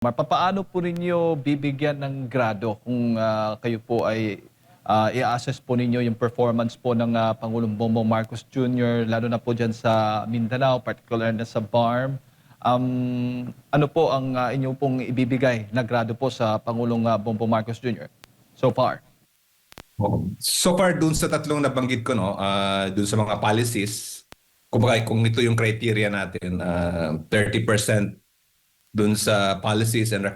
Papaano po ninyo bibigyan ng grado kung kayo po ay i-assess po ninyo yung performance po ng Pangulong Bongbong Marcos Jr. lalo na po dyan sa Mindanao, particular na sa BARM. Ano po ang inyo pong ibibigay na grado po sa Pangulong Bongbong Marcos Jr. so far? So far, dun sa tatlong nabanggit ko, no, dun sa mga policies, kumbaga kung ito yung criteria natin, 30% dun sa policies and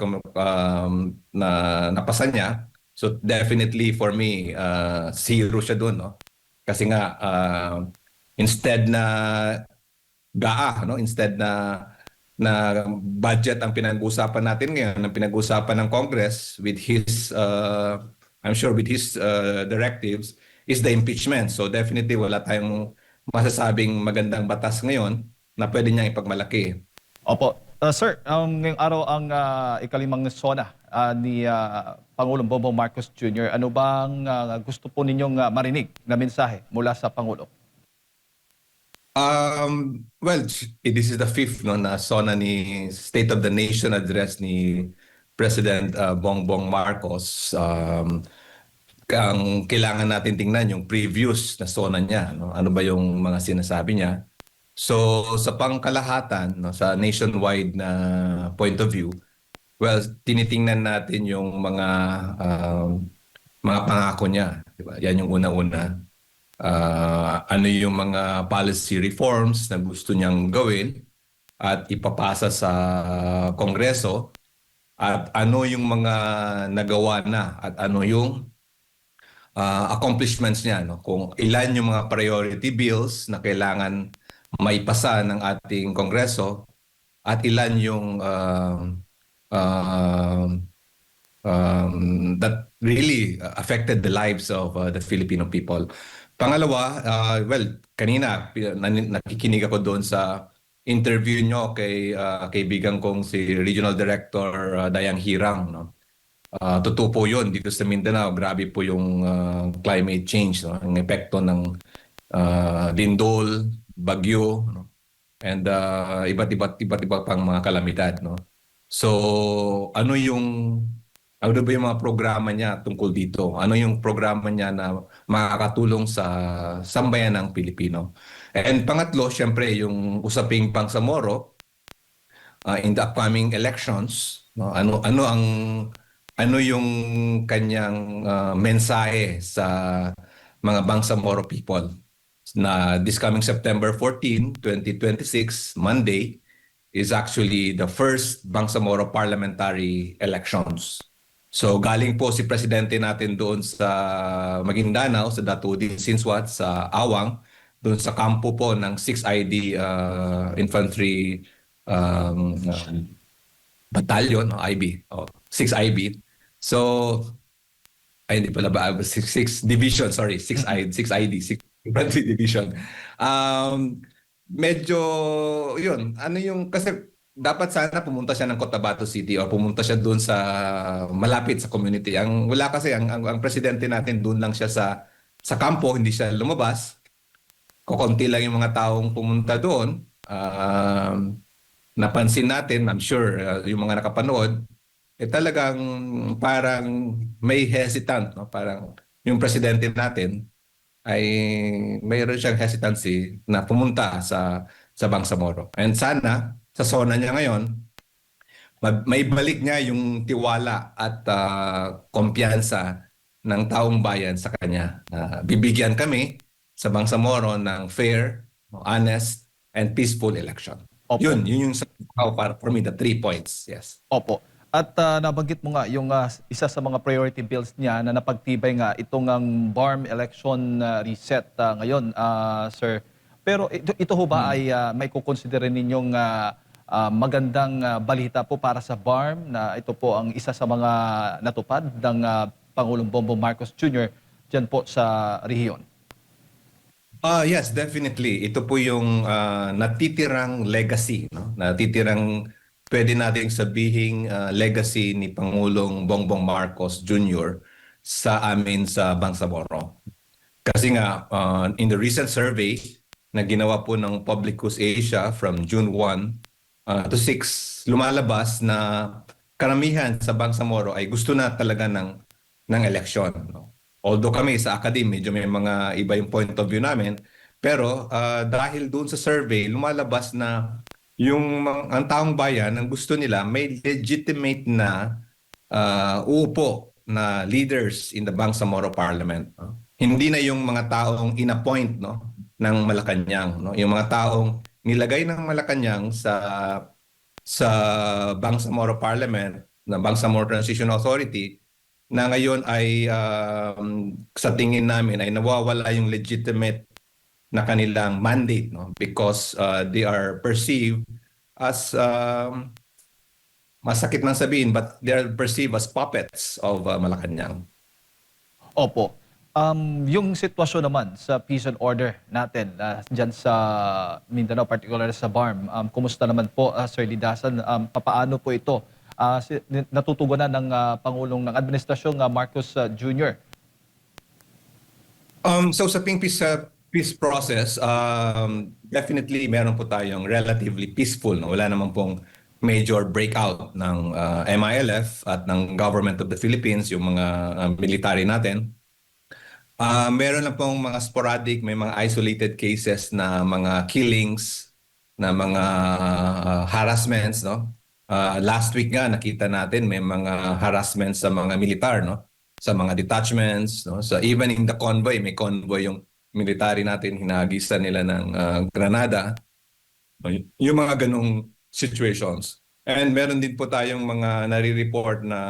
na napasa niya. So definitely for me, zero siya dun, no? Kasi nga, instead na instead na budget ang pinag-uusapan natin ngayon, ang pinag-uusapan ng Congress with his, I'm sure with his directives, is the impeachment. So definitely wala tayong masasabing magandang batas ngayon na pwede niyang ipagmalaki. Opo. Sir, ngayong araw ang ikalimang SONA ni Pangulong Bongbong Marcos Jr. Ano bang gusto po ninyong marinig na mensahe mula sa Pangulo? Well, this is the fifth no, na SONA ni State of the Nation address ni President Bongbong Marcos. Ang kailangan natin tingnan yung previous na SONA niya. No? Ano ba yung mga sinasabi niya? So sa pangkalahatan, no, sa nationwide na point of view, well, tinitingnan natin yung mga pangako niya. Diba? Yan yung una-una. Ano yung mga policy reforms na gusto niyang gawin at ipapasa sa Kongreso at ano yung mga nagawa na at ano yung accomplishments niya. No? Kung ilan yung mga priority bills na kailangan maipasa ng ating Kongreso at ilan yung that really affected the lives of the Filipino people. Pangalawa, well, kanina nakikinig ako doon sa interview nyo kay kaibigan kong si Regional Director Dayang Hirang. No? Totoo po yun dito sa Mindanao. Grabe po yung climate change, no? Ang epekto ng lindol, bagyo, no? And iba't iba pang mga kalamidad. No? So ano ba yung mga programa niya tungkol dito? Ano yung programa niya na makakatulong sa sambayanang Pilipino? And pangatlo, syempre, yung usaping Bangsamoro in the upcoming elections, no? Ano yung kanyang mensahe sa mga Bangsamoro people na this coming September 14, 2026, Monday, is actually the first Bangsamoro parliamentary elections. So galing po si presidente natin doon sa Maguindanao, sa Datudi, Sinswat, sa Awang, doon sa kampo po ng 6ID Infantry Battalion, IB, 6IB. So, ay hindi pala ba, 6 Division, sorry, 6ID, 6 Infantry Division. Medyo, yun, ano yung, kasi dapat sana pumunta siya ng Cotabato City o pumunta siya doon sa malapit sa community. Ang wala kasi ang presidente natin doon lang siya sa kampo, hindi siya lumabas. Kukunti lang yung mga taong pumunta doon. Napansin natin, I'm sure yung mga nakapanood, talagang parang may hesitant, no? Parang yung presidente natin ay mayroon siyang hesitancy na pumunta sa Bangsamoro. And sana sa SONA niya ngayon, may balik niya yung tiwala at kumpiyansa ng taong bayan sa kanya. Bibigyan kami sa Bangsamoro ng fair, honest, and peaceful election. Opo. Yun yung for me, the 3 points. Yes. Opo. At nabanggit mo nga yung isa sa mga priority bills niya na napagtibay nga itong ang BARM election reset ngayon, sir. Pero ito ho ba ay may kukonsiderin ninyong magandang balita po para sa BARM na ito po ang isa sa mga natupad ng Pangulong Bongbong Marcos Jr. dyan po sa rehiyon? Yes, definitely. Ito po yung natitirang legacy, no? Natitirang pwede nating sabihing legacy ni Pangulong Bongbong Marcos Jr. sa amin sa Bangsamoro. Kasi nga, in the recent survey na ginawa po ng Publicus Asia from June 1 to 6, lumalabas na karamihan sa Bangsamoro ay gusto na talaga ng eleksyon, no? Although kami sa academy, medyo may mga iba yung point of view namin, pero dahil doon sa survey, lumalabas na ang taong bayan, ang gusto nila, may legitimate na uupo na leaders in the Bangsamoro Parliament, no? Hindi na yung mga taong inappoint, no, ng Malacanang, no? Yung mga taong nilagay ng Malacanang sa Bangsamoro Parliament, na Bangsamoro Transition Authority, na ngayon ay sa tingin namin ay nawawala yung legitimate na kanilang mandate, no, because they are perceived as masakit man sabihin, but they are perceived as puppets of Malacanang. Opo. Yung sitwasyon naman sa peace and order natin dyan sa Mindanao, particular sa BARM, kumusta naman po, Sir Lidasan? Papaano po ito natutugunan ng Pangulong ng Administrasyong Marcos Jr.? Sa usaping peace process, definitely meron po tayong relatively peaceful. No? Wala naman pong major breakout ng MILF at ng Government of the Philippines, yung mga military natin. Meron lang pong mga sporadic, may mga isolated cases na mga killings, na mga harassments, no? Last week nga nakita natin may mga harassments sa mga militar, no? Sa mga detachments, no? Sa even in the convoy, may convoy yung military natin, hinahagisan nila ng granada. No? Yung mga ganong situations. And meron din po tayong mga nare-report na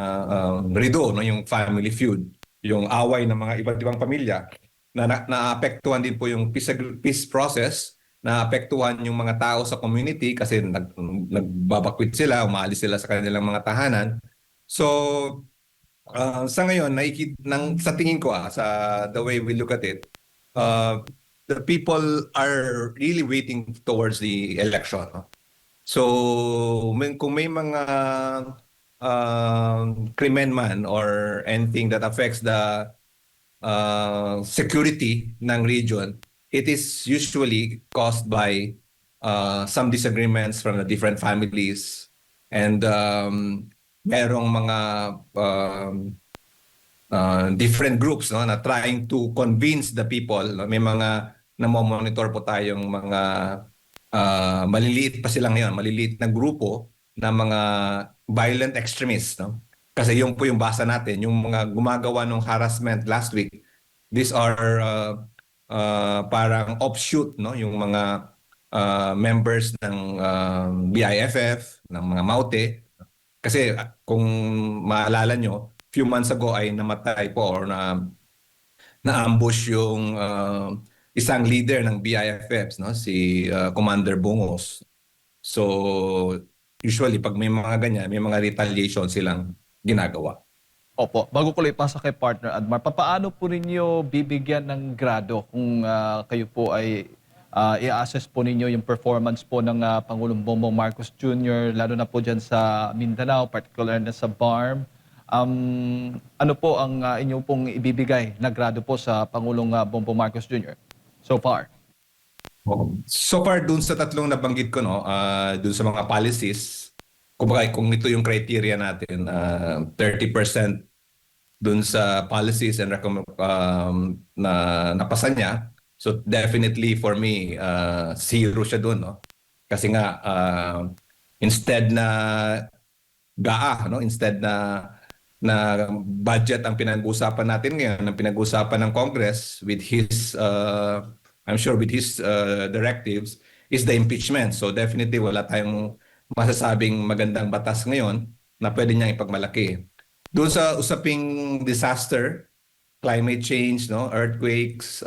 rido, no? Yung family feud, yung away ng mga iba't ibang pamilya na naapektuhan din po yung peace process, naapektuhan yung mga tao sa community kasi nagbabakwit sila, umaalis sila sa kanilang mga tahanan. So sa ngayon, sa tingin ko sa the way we look at it, uh, the people are really waiting towards the election. No? So kung may mga krimen man or anything that affects the security ng region, it is usually caused by some disagreements from the different families, and merong mga different groups, no, na trying to convince the people. No? May mga namomonitor po tayong mga maliliit pa sila ngayon, maliliit na grupo na mga violent extremists, no? Kasi yung po yung basa natin, yung mga gumagawa ng harassment last week, these are parang offshoot, no? Yung mga members ng BIFF, ng mga Maute. Kasi kung maalala nyo, few months ago ay namatay po or na-ambush yung isang leader ng BIFF, no? Si Commander Bungos. So usually pag may mga ganyan, may mga retaliation silang ginagawa. Opo. Bago ko lang ipasa kay partner Admar, papaano po ninyo bibigyan ng grado kung kayo po ay i-assess po ninyo yung performance po ng Pangulong Bongbong Marcos Jr., lalo na po dyan sa Mindanao, particular na sa BARM. Ano po ang inyong pong ibibigay na grado po sa Pangulong Bongbong Marcos Jr. so far? So far dun sa tatlong nabanggit ko, no, dun sa mga policies, kumbaga kung ito yung criteria natin, 30% dun sa policies and na napasa niya. So definitely for me, zero siya dun, no? Kasi nga instead na instead na budget ang pinag-uusapan natin ngayon, ang pinag-uusapan ng Congress with his I'm sure with his directives is the impeachment. So definitely wala tayong masasabing magandang batas ngayon na pwede niyang ipagmalaki. Doon sa usaping disaster, climate change, no, earthquakes,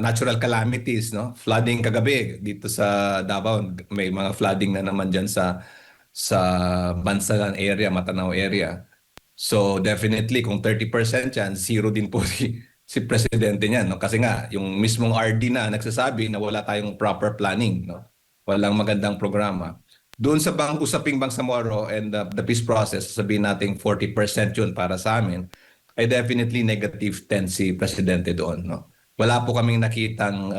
natural calamities, no, flooding kagabi dito sa Davao, may mga flooding na naman diyan sa Bansalan area, Matanao area. So definitely kung 30% yan, zero din po si presidente niyan, no? Kasi nga yung mismong RD na nagsasabi na wala tayong proper planning, no? Walang magandang programa. Doon sa usaping Bangsamoro and the peace process, sabihin nating 40% yun para sa amin, ay definitely negative 10 si presidente doon, no? Wala po kaming nakitang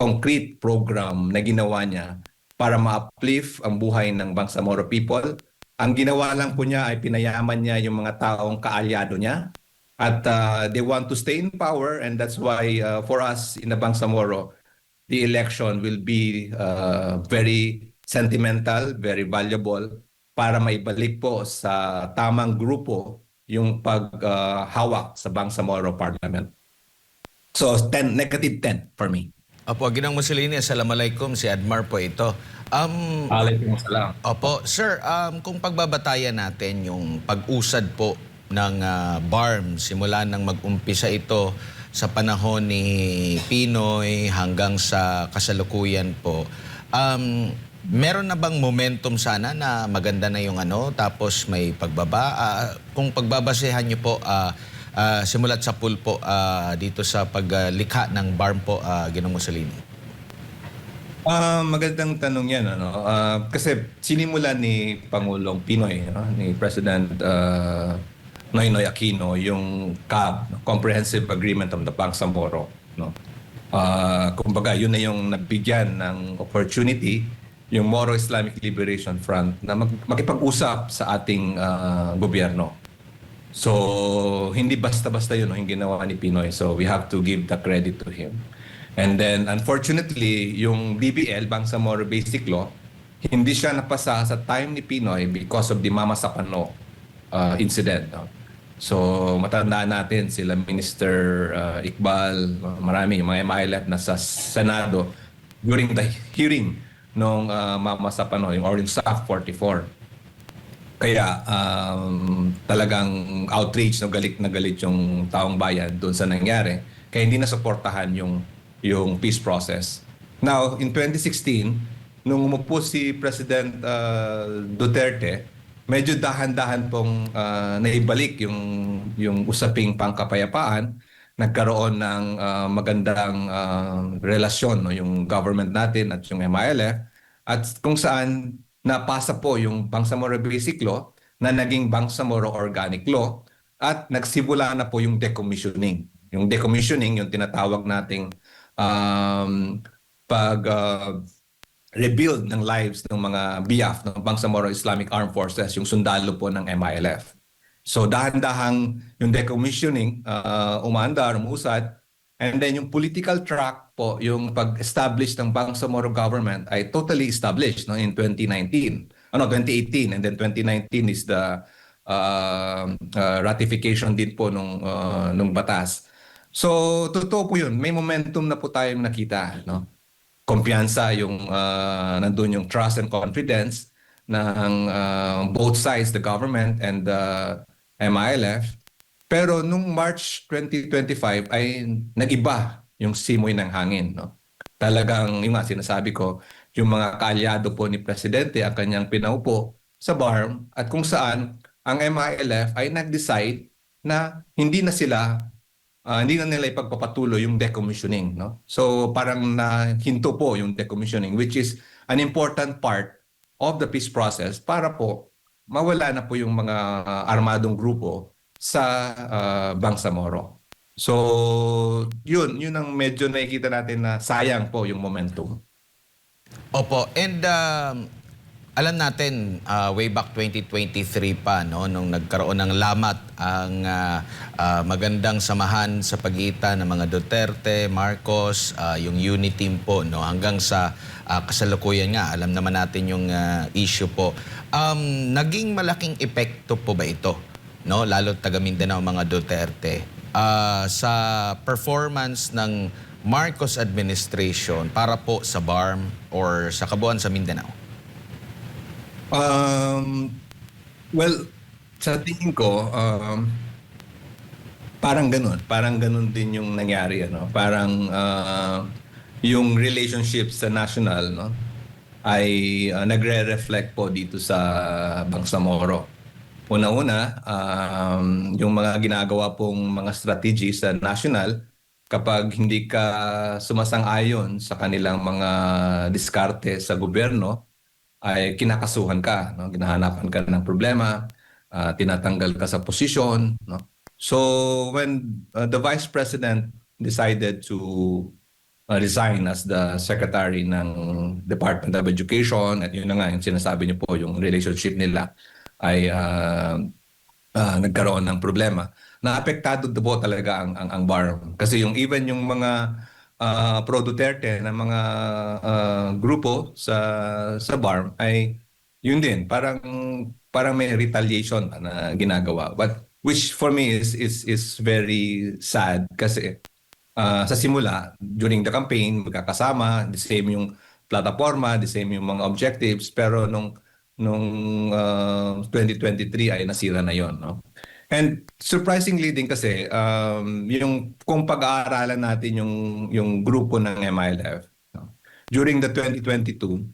concrete program na ginawa niya para ma-uplift ang buhay ng Bangsamoro people. Ang ginawa lang po niya ay pinayaman niya yung mga taong kaalyado niya at they want to stay in power, and that's why for us in the Bangsamoro, the election will be very sentimental, very valuable para maibalik po sa tamang grupo yung paghawak sa Bangsamoro Parliament. So 10, -10 for me. Opo, Ginang Mussolini, assalamualaikum. Si Admar po ito. Waalaikumsalam. Opo, sir, kung pagbabatayan natin yung pag-usad po ng BARM, simula nang mag-umpisa ito sa panahon ni Pinoy hanggang sa kasalukuyan po, meron na bang momentum sana na maganda na yung tapos may pagbaba? Kung pagbabasehan niyo po, simulat sa pulpo dito sa paglikha ng BARM po, Ginong Mussolini. Magandang tanong yan. Kasi sinimula ni Pangulong Pinoy, ni President Noynoy Aquino, yung CAB, Comprehensive Agreement on the Bangsamoro. No? Kumbaga, yun na yung nabigyan ng opportunity yung Moro Islamic Liberation Front na makipag-usap sa ating gobyerno. So, hindi basta-basta yun yung ginawa ni Pinoy. So, we have to give the credit to him. And then, unfortunately, yung BBL, Bangsamoro Basic Law, hindi siya napasa sa time ni Pinoy because of the Mama Sapano incident. No? So, matandaan natin sila Minister Iqbal, marami, yung mga MILF na sa Senado during the hearing nung Mama Sapano, yung Orange SAF 44. Kaya talagang outrage, no, galit na galit yung taong bayan doon sa nangyari. Kaya hindi na suportahan yung peace process. Now, in 2016, nung umupo si President Duterte, medyo dahan-dahan pong naibalik yung usaping pangkapayapaan. Nagkaroon ng magandang relasyon, no, yung government natin at yung MILF, at kung saan napasa po yung Bangsamoro Basic Law na naging Bangsamoro Organic Law at nagsimula na po yung decommissioning. Yung decommissioning, yung tinatawag nating rebuild ng lives ng mga BIAF, ng Bangsamoro Islamic Armed Forces, yung sundalo po ng MILF. So dahan-dahang yung decommissioning umaandar, umusad, and then yung political track po, yung pag-establish ng Bangsamoro government ay totally established, no, in 2019. 2018, and then 2019 is the ratification din po nung batas. So, totoo po yun. May momentum na po tayong nakita. No? Kumpiyansa, nandun yung trust and confidence ng both sides, the government and the MILF. Pero nung March 2025 ay nag-iba yung simoy ng hangin. No? Talagang, yung nga sinasabi ko, yung mga kaalyado po ni Presidente ang kanyang pinaupo sa BARM at kung saan ang MILF ay nag-decide na hindi na nila ipagpapatuloy yung decommissioning. No? So parang nahinto po yung decommissioning, which is an important part of the peace process para po mawala na po yung mga armadong grupo sa Bangsamoro. So yun ang medyo nakikita natin na sayang po yung momentum. Opo, and alam natin, way back 2023 pa, no, nung nagkaroon ng lamat ang magandang samahan sa pagitan ng mga Duterte, Marcos, yung unity team po, no, hanggang sa kasalukuyan nga, alam naman natin yung issue po. Naging malaking epekto po ba ito, no, lalo taga Mindanao mga Duterte, sa performance ng Marcos administration para po sa BARM or sa kabuuan sa Mindanao? Well, sa tingin ko, parang ganun din yung nangyari. Parang yung relationship sa national, no, ay nagre-reflect po dito sa Bangsamoro. Una-una, yung mga ginagawa pong mga strategy sa national, kapag hindi ka sumasang-ayon sa kanilang mga diskarte sa gobyerno, ay kinakasuhan ka, no? Ginahanapan ka ng problema, tinatanggal ka sa posisyon. No? So when the Vice President decided to resign as the secretary ng Department of Education, at yun na nga yung sinasabi niyo po, yung relationship nila ay nagkaroon ng problema. Naapektado po talaga ang BARM. Kasi yung even yung mga pro Duterte na mga grupo sa BARM ay yun din, parang may retaliation na ginagawa. But which for me is very sad kasi sa simula, during the campaign, magkakasama, the same yung plataforma, the same yung mga objectives, pero nung 2023 ay nasira na yon, no? And surprisingly din kasi, yung kung pag-aaralan natin yung grupo ng MILF, no? During the 2022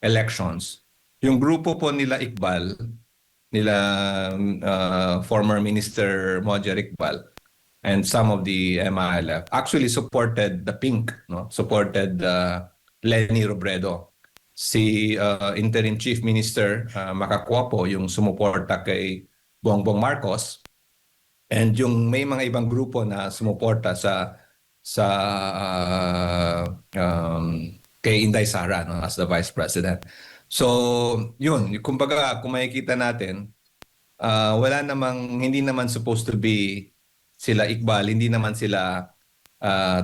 elections, yung grupo po nila Iqbal, nila former Minister Mojer Iqbal, and some of the MILF actually supported the Pink, no? Supported Leni Robredo. Si Interim Chief Minister Macacuapo yung sumuporta kay Bongbong Marcos, and yung may mga ibang grupo na sumuporta sa kay Inday Sara, no, as the Vice President. So, yun, kumbaga kung makikita natin, hindi naman supposed to be sila Iqbal, hindi naman sila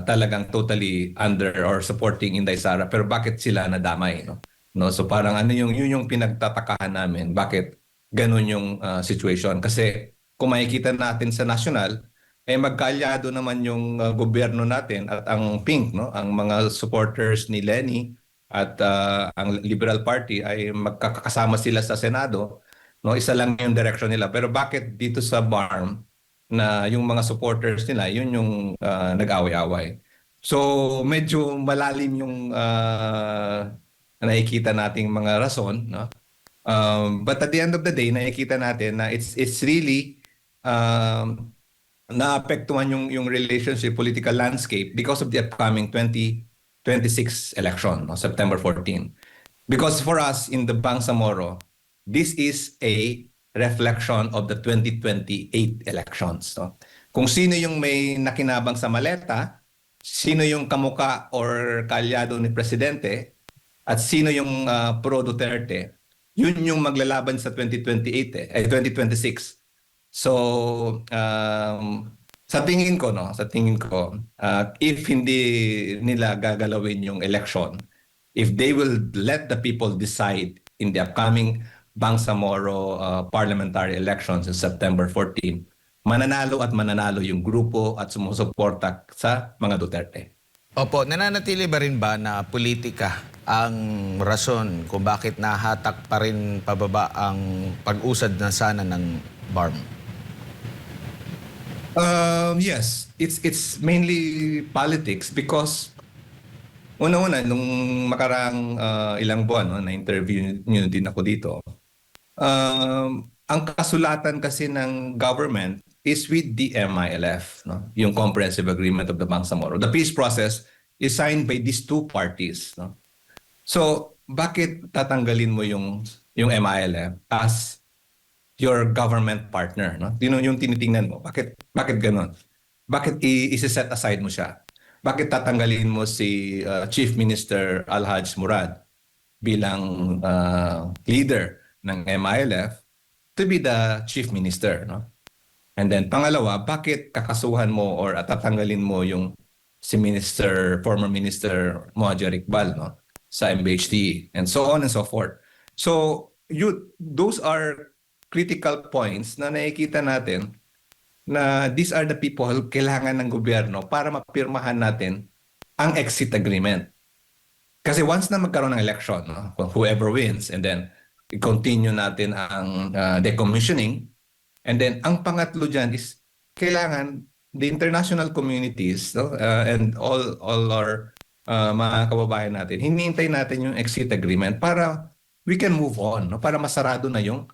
talagang totally under or supporting Inday Sara, pero bakit sila nadamay, no? No, so parang yun yung pinagtatakahan namin, bakit ganun yung situation. Kasi kung makikita natin sa national, magkaalyado naman yung gobyerno natin at ang Pink, no, ang mga supporters ni Leni at ang Liberal Party ay magkakasama sila sa Senado, no? Isa lang yung direction nila. Pero bakit dito sa BARM na yung mga supporters nila, yun yung nag-away-away. So medyo malalim yung nakikita nating mga rason, no? But at the end of the day, nakikita natin na it's really naapektuhan yung relationship, political landscape because of the upcoming 2026 election, no? September 14. Because for us in the Bangsamoro, this is a reflection of the 2028 elections, no? Kung sino yung may nakinabang sa maleta, sino yung kamuka or kaalyado ni Presidente, at sino yung pro Duterte, yun yung maglalaban sa 2028 2026. So sa tingin ko, if hindi nila gagalawin yung election, if they will let the people decide in the upcoming Bangsamoro parliamentary elections in September 14, mananalo at mananalo yung grupo at sumusuporta sa mga Duterte. Opo, nananatili ba rin ba na politika ang rason kung bakit nahatak pa rin pababa ang pag-usad na sana ng BARM? Yes, it's mainly politics because una-una nung makarang ilang buwan, no, na interview niyo din ako dito. Ang kasulatan kasi ng government is with the MILF, no? Yung Comprehensive Agreement of the Bangsamoro. The peace process is signed by these two parties, no? So, bakit tatanggalin mo yung MILF as your government partner, no? Yun yung tinitingnan mo. Bakit ganun? Bakit i-set aside mo siya? Bakit tatanggalin mo si Chief Minister Alhaj Murad bilang leader ng MILF to be the Chief Minister, no? And then pangalawa, bakit kakasuhan mo or tatanggalin mo yung si former Minister Mojer Iqbal, no, sa MBHD, and so on and so forth. So those are critical points na nakikita natin na these are the people kailangan ng gobyerno para mapirmahan natin ang exit agreement. Kasi once na magkaroon ng election, no, whoever wins, and then i-continue natin ang decommissioning. And then, ang pangatlo dyan is kailangan the international communities, no, and all our mga kababayan natin, hinihintay natin yung exit agreement para we can move on, no, para masarado na yung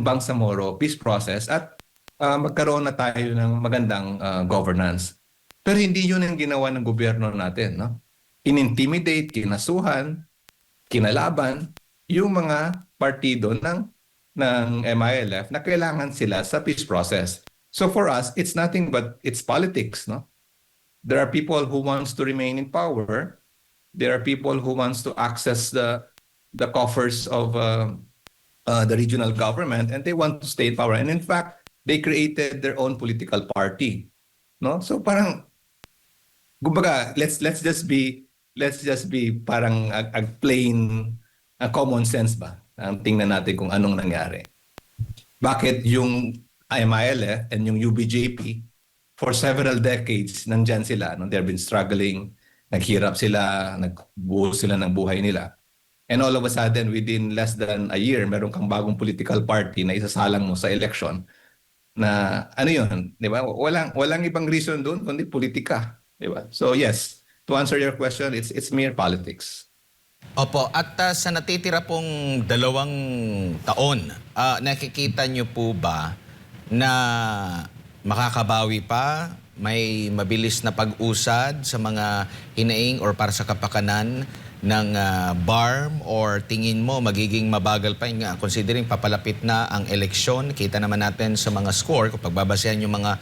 Bangsamoro peace process at magkaroon na tayo ng magandang governance. Pero hindi yun ang ginawa ng gobyerno natin, no? In-intimidate, kinasuhan, kinalaban yung mga partido ng MILF na kailangan sila sa peace process. So for us, it's nothing but it's politics, no? There are people who wants to remain in power. There are people who wants to access the coffers of the regional government, and they want to stay in power. And in fact, they created their own political party. No? So parang kumbaga, let's just be parang ag plain common sense ba? Tingnan natin kung anong nangyari. Bakit yung IMIL and yung UBJP for several decades nandyan sila, no? They've been struggling, naghirap sila, nagbuo sila ng buhay nila. And all of a sudden, within less than a year, meron kang bagong political party na isasalang mo sa election na ano yun, di ba? Walang ibang reason doon kundi politika, di ba? So yes, to answer your question, it's mere politics. Opo, at sa natitira pong 2 taon, nakikita niyo po ba na makakabawi pa, may mabilis na pag-usad sa mga hinaing or para sa kapakanan ng BARM, or tingin mo magiging mabagal pa considering papalapit na ang eleksyon? Kita naman natin sa mga score, kung pagbabasehan yung mga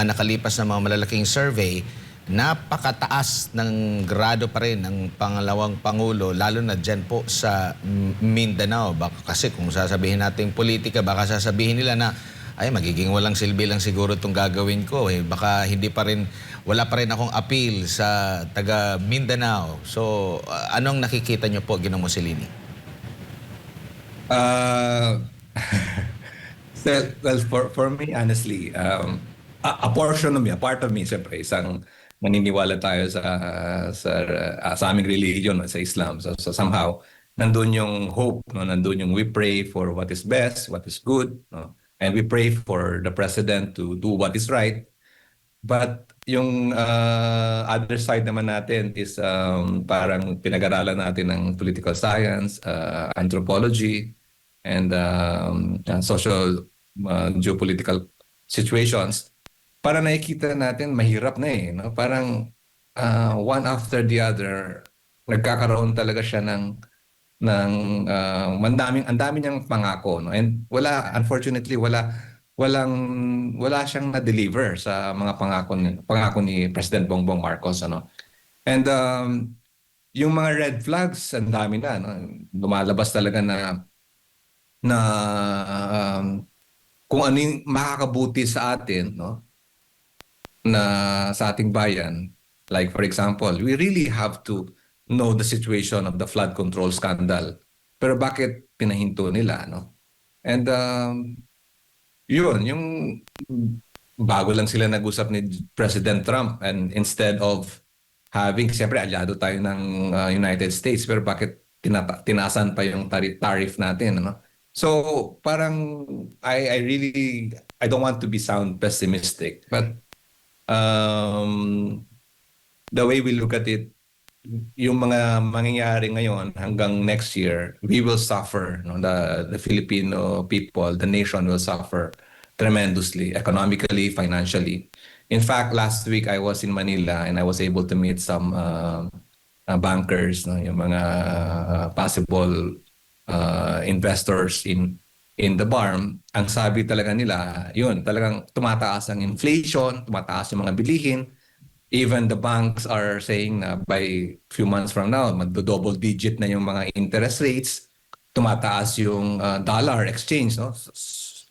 nakalipas na mga malalaking survey, napakataas ng grado pa rin ng pangalawang Pangulo, lalo na dyan po sa Mindanao. Baka kasi kung sasabihin natin politika, baka sasabihin nila na ay magiging walang silbi lang siguro itong gagawin ko. Baka wala pa rin akong appeal sa taga Mindanao. So anong nakikita nyo po, Ginoong Mussolini? Well, for me, honestly, a portion of me, a part of me, siyempre, isang naniniwala tayo sa aming religion, sa Islam. So somehow, nandun yung hope, no? Nandun yung we pray for what is best, what is good, no? And we pray for the president to do what is right. But yung other side naman natin is parang pinag-aralan natin ng political science, anthropology, and social geopolitical situations. Para nakikita natin, mahirap na eh. No? Parang one after the other, nagkakaroon talaga siya ng ang dami niyang pangako, no? And unfortunately wala siyang na-deliver sa mga pangako ni President Bongbong Marcos, ano. And yung mga red flags, ang dami na, no? Lumalabas talaga na kung ano yung makakabuti sa atin, no? Na sa ating bayan. Like for example, we really have to know the situation of the flood control scandal. Pero bakit pinahinto nila, no? And yung bago lang sila nag-usap ni President Trump, and instead of having, siyempre aliado tayo ng United States, pero bakit tinasan pa yung tariff natin, no? So parang I don't want to sound pessimistic, but the way we look at it, yung mga mangyayari ngayon hanggang next year, we will suffer. No? The Filipino people, the nation will suffer tremendously, economically, financially. In fact, last week I was in Manila and I was able to meet some bankers, no? Yung mga possible investors in the BARM. Ang sabi talaga nila, yun, talagang tumataas ang inflation, tumataas yung mga bilihin. Even the banks are saying na by few months from now, magdo-double digit na yung mga interest rates. Tumataas yung dollar exchange, no?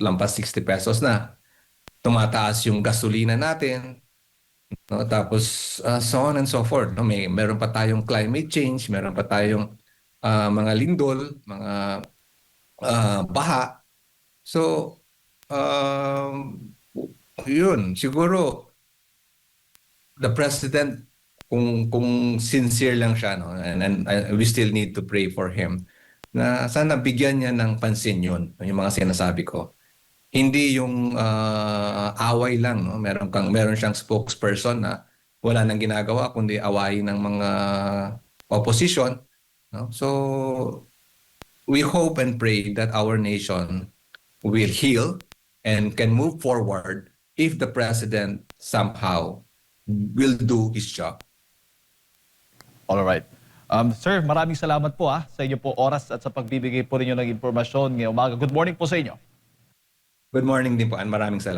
Lampas 60 pesos na. Tumataas yung gasolina natin. No? Tapos so on and so forth. No? Meron pa tayong climate change, meron pa tayong mga lindol, mga baha. So, yun, siguro, the president, kung sincere lang siya, no, and we still need to pray for him, na sana bigyan niya ng pansin yun, yung mga sinasabi ko. Hindi yung away lang, no? Meron siyang spokesperson na wala nang ginagawa kundi awayin ng mga opposition, no? So we hope and pray that our nation will heal and can move forward if the president somehow will do his job. All right. Sir, maraming salamat po sa inyo po oras at sa pagbibigay po ninyo ng impormasyon ngayong umaga. Good morning po sa inyo. Good morning din po, and maraming salamat.